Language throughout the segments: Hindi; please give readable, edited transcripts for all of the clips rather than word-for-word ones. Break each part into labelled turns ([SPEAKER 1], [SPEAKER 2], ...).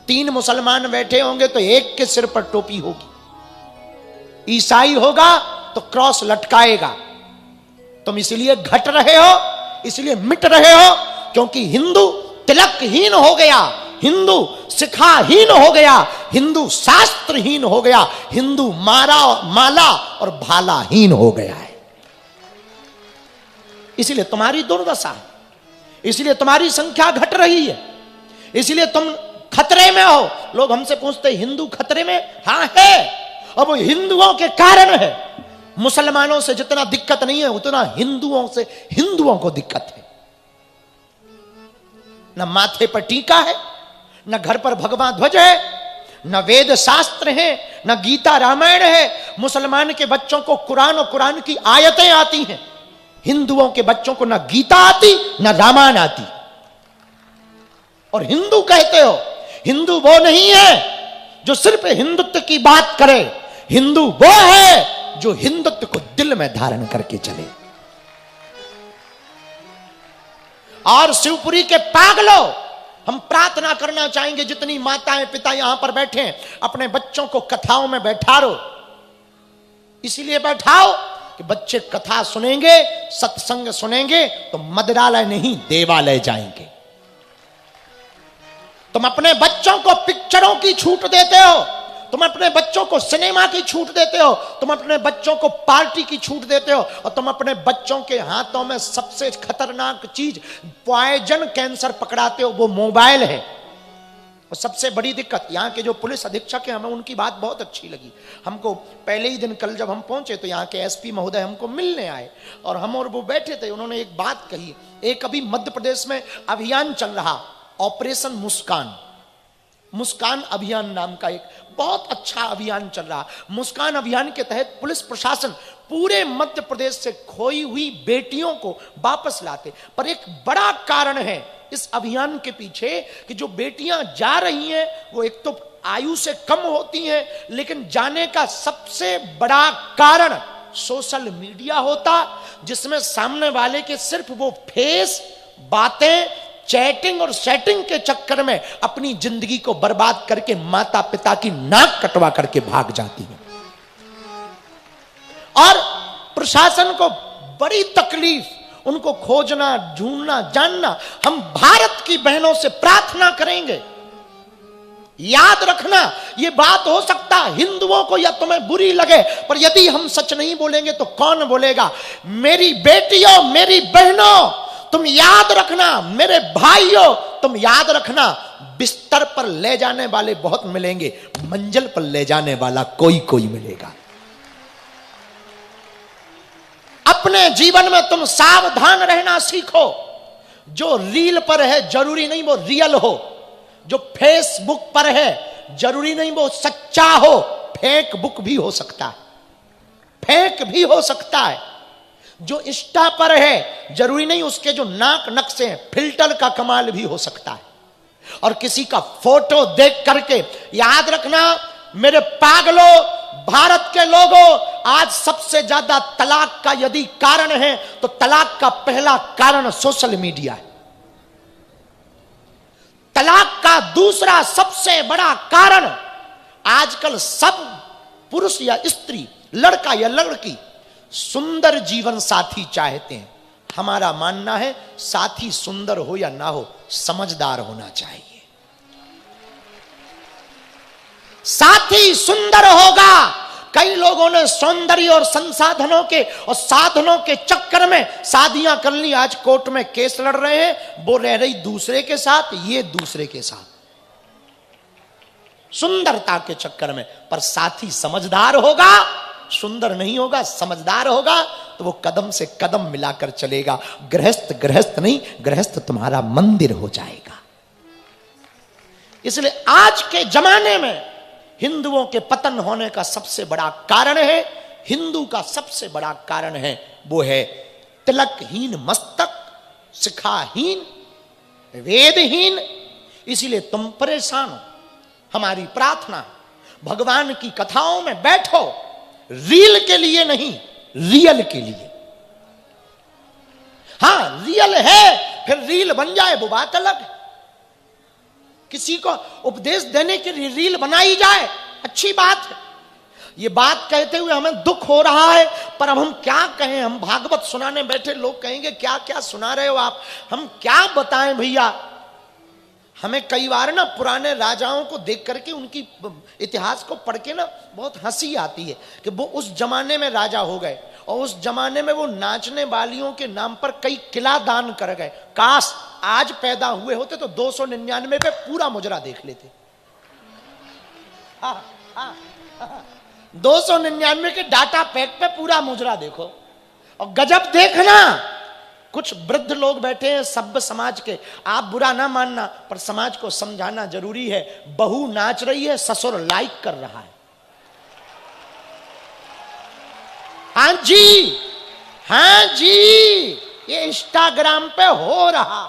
[SPEAKER 1] 3 मुसलमान बैठे होंगे तो एक के सिर पर टोपी होगी, ईसाई होगा तो क्रॉस लटकाएगा। तुम इसलिए घट रहे हो, इसलिए मिट रहे हो क्योंकि हिंदू तिलकहीन हो गया, हिंदू शिखाहीन हो गया, हिंदू शास्त्रहीन हो गया, हिंदू माला और भालाहीन हो गया है। इसलिए तुम्हारी दुर्दशा है, इसलिए तुम्हारी संख्या घट रही है, इसलिए तुम खतरे में हो। लोग हमसे पूछते हिंदू खतरे में? हाँ है, और वो हिंदुओं के कारण है। मुसलमानों से जितना दिक्कत नहीं है उतना हिंदुओं को दिक्कत है। न माथे पर टीका है, न घर पर भगवा ध्वज है, न वेद शास्त्र है, न गीता रामायण है। मुसलमान के बच्चों को कुरान और कुरान की आयतें आती हैं, हिंदुओं के बच्चों को न गीता आती न रामायण आती। और हिंदू कहते हो, हिंदू वो नहीं है जो सिर्फ हिंदुत्व की बात करे, हिंदू वो है जो हिंदुत्व को दिल में धारण करके चले। और शिवपुरी के पागलों, हम प्रार्थना करना चाहेंगे जितनी माताएं पिता यहां पर बैठे हैं, अपने बच्चों को कथाओं में बैठाओ। इसलिए बैठाओ कि बच्चे कथा सुनेंगे, सत्संग सुनेंगे तो मदिरालय नहीं देवालय जाएंगे। तुम अपने बच्चों को पिक्चरों की छूट देते हो, तुम अपने बच्चों को सिनेमा की छूट देते हो, तुम अपने बच्चों को पार्टी की छूट देते हो, और तुम अपने बच्चों के हाथों में सबसे खतरनाक चीज पॉइजन कैंसर पकड़ाते हो, वो मोबाइल है। और सबसे बड़ी दिक्कत, यहाँ के जो पुलिस अधीक्षक हैं, हमें उनकी बात बहुत अच्छी लगी। हमको पहले ही दिन कल जब हम पहुंचे तो यहाँ के एसपी महोदय हमको मिलने आए और हम और वो बैठे थे। उन्होंने एक बात कही, एक अभी मध्य प्रदेश में अभियान चल रहा ऑपरेशन मुस्कान, मुस्कान अभियान नाम का एक बहुत अच्छा अभियान चल रहा। मुस्कान अभियान के तहत पुलिस प्रशासन पूरे मध्य प्रदेश से खोई हुई बेटियों को वापस लाते। पर एक बड़ा कारण है इस अभियान के पीछे कि जो बेटियां जा रही हैं वो एक तो आयु से कम होती हैं, लेकिन जाने का सबसे बड़ा कारण सोशल मीडिया होता, जिसमें सामने वाले के सिर्फ वो फेस, बातें, चैटिंग और सेटिंग के चक्कर में अपनी जिंदगी को बर्बाद करके माता पिता की नाक कटवा करके भाग जाती है। और प्रशासन को बड़ी तकलीफ, उनको खोजना, ढूंढना, जानना। हम भारत की बहनों से प्रार्थना करेंगे, याद रखना, ये बात हो सकता हिंदुओं को या तुम्हें बुरी लगे, पर यदि हम सच नहीं बोलेंगे तो कौन बोलेगा? मेरी बेटियों, मेरी बहनों, तुम याद रखना, मेरे भाइयों तुम याद रखना, बिस्तर पर ले जाने वाले बहुत मिलेंगे, मंजिल पर ले जाने वाला कोई कोई मिलेगा। अपने जीवन में तुम सावधान रहना सीखो। जो रील पर है जरूरी नहीं वो रियल हो, जो फेसबुक पर है जरूरी नहीं वो सच्चा हो, फेक बुक भी हो सकता है, फेक भी हो सकता है। जो इंस्टा पर है जरूरी नहीं उसके जो नाक नक्शे हैं, फिल्टर का कमाल भी हो सकता है। और किसी का फोटो देख करके, याद रखना मेरे पागलों, भारत के लोगों, आज सबसे ज्यादा तलाक का यदि कारण है तो तलाक का पहला कारण सोशल मीडिया है। तलाक का दूसरा सबसे बड़ा कारण, आजकल सब पुरुष या स्त्री, लड़का या लड़की सुंदर जीवन साथी चाहते हैं। हमारा मानना है साथी सुंदर हो या ना हो, समझदार होना चाहिए। साथी सुंदर होगा। कई लोगों ने सौंदर्य और संसाधनों के और साधनों के चक्कर में शादियां कर ली, आज कोर्ट में केस लड़ रहे हैं। वो रह रही दूसरे के साथ, ये दूसरे के साथ, सुंदरता के चक्कर में। पर साथी समझदार होगा, सुंदर नहीं होगा, समझदार होगा तो वो कदम से कदम मिलाकर चलेगा। गृहस्थ गृहस्थ नहीं, गृहस्थ तुम्हारा मंदिर हो जाएगा। इसलिए आज के जमाने में हिंदुओं के पतन होने का सबसे बड़ा कारण है, हिंदू का सबसे बड़ा कारण है वो है तिलकहीन मस्तक, शिखाहीन, वेदहीन। इसीलिए तुम परेशान हो। हमारी प्रार्थना, भगवान की कथाओं में बैठो, रील के लिए नहीं, रियल के लिए। हां रियल है, फिर रील बन जाए वो बात अलग है। किसी को उपदेश देने के लिए रील बनाई जाए, अच्छी बात है। ये बात कहते हुए हमें दुख हो रहा है, पर अब हम क्या कहें। हम भागवत सुनाने बैठे, लोग कहेंगे क्या क्या सुना रहे हो आप, हम क्या बताएं भैया। हमें कई बार ना पुराने राजाओं को देख करके, उनकी इतिहास को पढ़ के ना बहुत हंसी आती है कि वो उस जमाने में राजा हो गए और उस जमाने में वो नाचने वालियों के नाम पर कई किला दान कर गए। काश आज पैदा हुए होते तो 299 पे पूरा मुजरा देख लेते। 299 के डाटा पैक पे पूरा मुजरा देखो। और गजब देखना, कुछ वृद्ध लोग बैठे हैं सभ्य समाज के, आप बुरा ना मानना, पर समाज को समझाना जरूरी है। बहू नाच रही है, ससुर लाइक कर रहा है। हाँ जी, हाँ जी, ये इंस्टाग्राम पे हो रहा।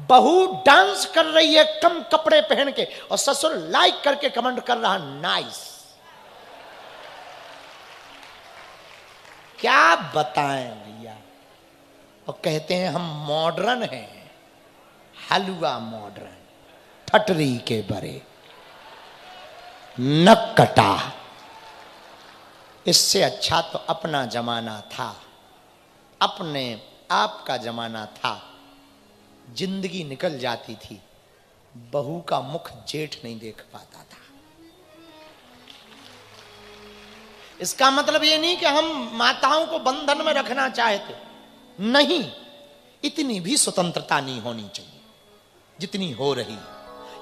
[SPEAKER 1] बहू डांस कर रही है कम कपड़े पहन के और ससुर लाइक करके कमेंट कर रहा नाइस। क्या बताएं भैया। और कहते हैं हम मॉडर्न हैं, हलवा मॉडर्न, ठटरी के बरे, नक कटा। इससे अच्छा तो अपना जमाना था, अपने आप का जमाना था। जिंदगी निकल जाती थी, बहू का मुख जेठ नहीं देख पाता था। इसका मतलब ये नहीं कि हम माताओं को बंधन में रखना चाहते, नहीं। इतनी भी स्वतंत्रता नहीं होनी चाहिए जितनी हो रही।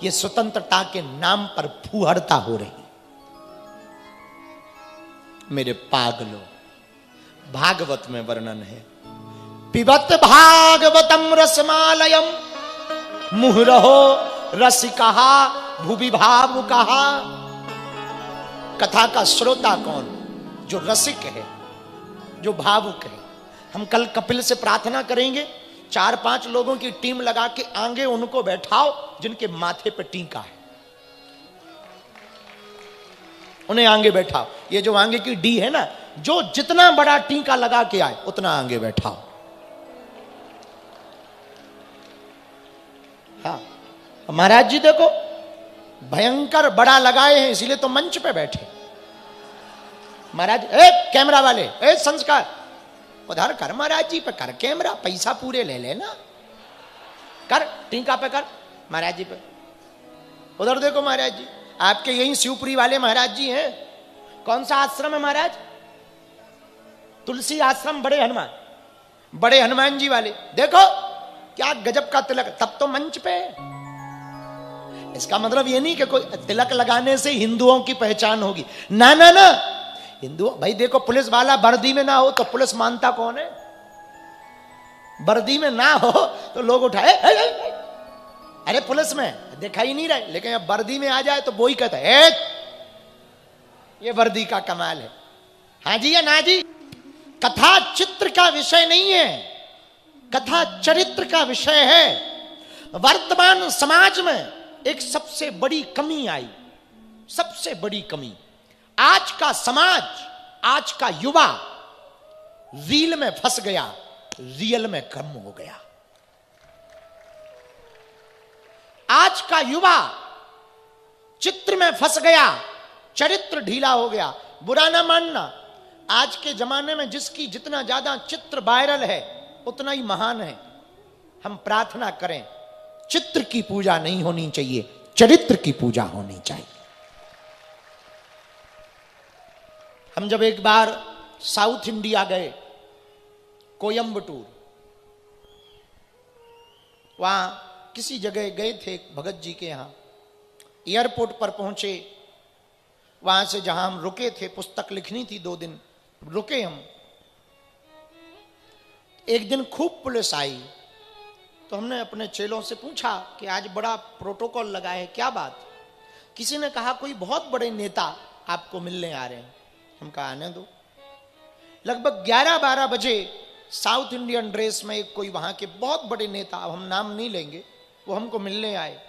[SPEAKER 1] ये स्वतंत्रता के नाम पर फूहड़ता हो रही। मेरे पागलों, भागवत में वर्णन है, पिबत भागवतम रसमालयम मुहुरहो रसिकहा भुवि भावुकहा। कथा का श्रोता कौन? जो रसिक है, जो भावुक है। हम कल कपिल से प्रार्थना करेंगे, 4-5 लोगों की टीम लगा के आगे उनको बैठाओ जिनके माथे पे टीका है, उन्हें आगे बैठाओ। ये जो आगे की डी है ना, जो जितना बड़ा टीका लगा के आए उतना आगे बैठाओ। हाँ, महाराज जी देखो भयंकर बड़ा लगाए हैं, इसीलिए तो मंच पे बैठे। महाराज, ए कैमरा वाले, ए संस्कार, उधर कर महाराज जी पे कर कैमरा, पैसा पूरे ले लेना, कर टीका पे कर महाराज जी पे। उधर देखो महाराज जी, आपके यही शिवपुरी वाले महाराज जी हैं। कौन सा आश्रम है महाराज? तुलसी आश्रम, बड़े हनुमान, बड़े हनुमान जी वाले। देखो क्या गजब का तिलक, तब तो मंच पे। इसका मतलब ये नहीं कि कोई तिलक लगाने से हिंदुओं की पहचान होगी, ना ना ना। हिंदू भाई देखो, पुलिस वाला वर्दी में ना हो तो पुलिस मानता कौन है? वर्दी में ना हो तो लोग उठाए, अरे पुलिस में दिखाई नहीं रहे, लेकिन अब वर्दी में आ जाए तो वो ही कहता है ये वर्दी का कमाल है। हाँ जी या ना जी? कथा चित्र का विषय नहीं है, कथा चरित्र का विषय है। वर्तमान समाज में एक सबसे बड़ी कमी आई, सबसे बड़ी कमी। आज का समाज, आज का युवा रील में फंस गया, रियल में कम हो गया। आज का युवा चित्र में फंस गया, चरित्र ढीला हो गया। बुरा ना मानना, आज के जमाने में जिसकी जितना ज्यादा चित्र वायरल है उतना ही महान है। हम प्रार्थना करें, चित्र की पूजा नहीं होनी चाहिए, चरित्र की पूजा होनी चाहिए। हम जब एक बार साउथ इंडिया गए, कोयम्बटूर, वहां किसी जगह गए थे भगत जी के यहां। एयरपोर्ट पर पहुंचे, वहां से जहां हम रुके थे, पुस्तक लिखनी थी, 2 दिन रुके हम। एक दिन खूब पुलिस आई, तो हमने अपने चेलों से पूछा कि आज बड़ा प्रोटोकॉल लगा है, क्या बात? किसी ने कहा कोई बहुत बड़े नेता आपको मिलने आ रहे हैं। हम कहा आने दो। लगभग 11-12 बजे साउथ इंडियन ड्रेस में एक कोई वहां के बहुत बड़े नेता, अब हम नाम नहीं लेंगे, वो हमको मिलने आए।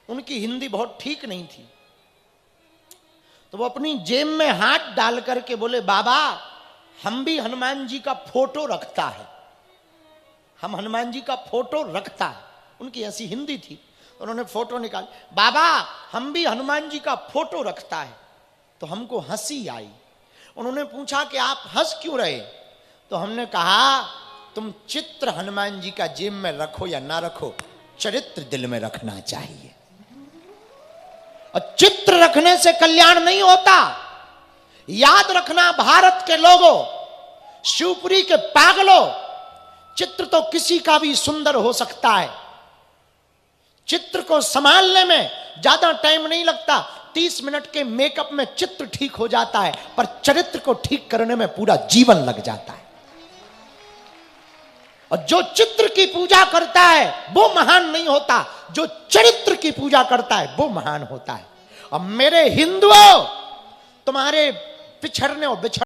[SPEAKER 1] उनकी हिंदी बहुत ठीक नहीं थी, तो वो अपनी जेब में हाथ डाल करके बोले, बाबा हम भी हनुमान जी का फोटो रखता है, हम हनुमान जी का फोटो रखता है। उनकी ऐसी हिंदी थी। उन्होंने फोटो निकाल, बाबा हम भी हनुमान जी का फोटो रखता है। तो हमको हंसी आई। उन्होंने पूछा कि आप हंस क्यों रहे? तो हमने कहा तुम चित्र हनुमान जी का जेब में रखो या ना रखो, चरित्र दिल में रखना चाहिए। और चित्र रखने से कल्याण नहीं होता। याद रखना भारत के लोगों, शिवपुरी के पागलों, चित्र तो किसी का भी सुंदर हो सकता है। चित्र को संभालने में ज्यादा टाइम नहीं लगता, 30 मिनट के मेकअप में चित्र ठीक हो जाता है, पर चरित्र को ठीक करने में पूरा जीवन लग जाता है। और जो चित्र की पूजा करता है वो महान नहीं होता, जो चरित्र की पूजा करता है वो महान होता है। और मेरे हिंदुओं, तुम्हारे पिछड़ने और बिछड़ने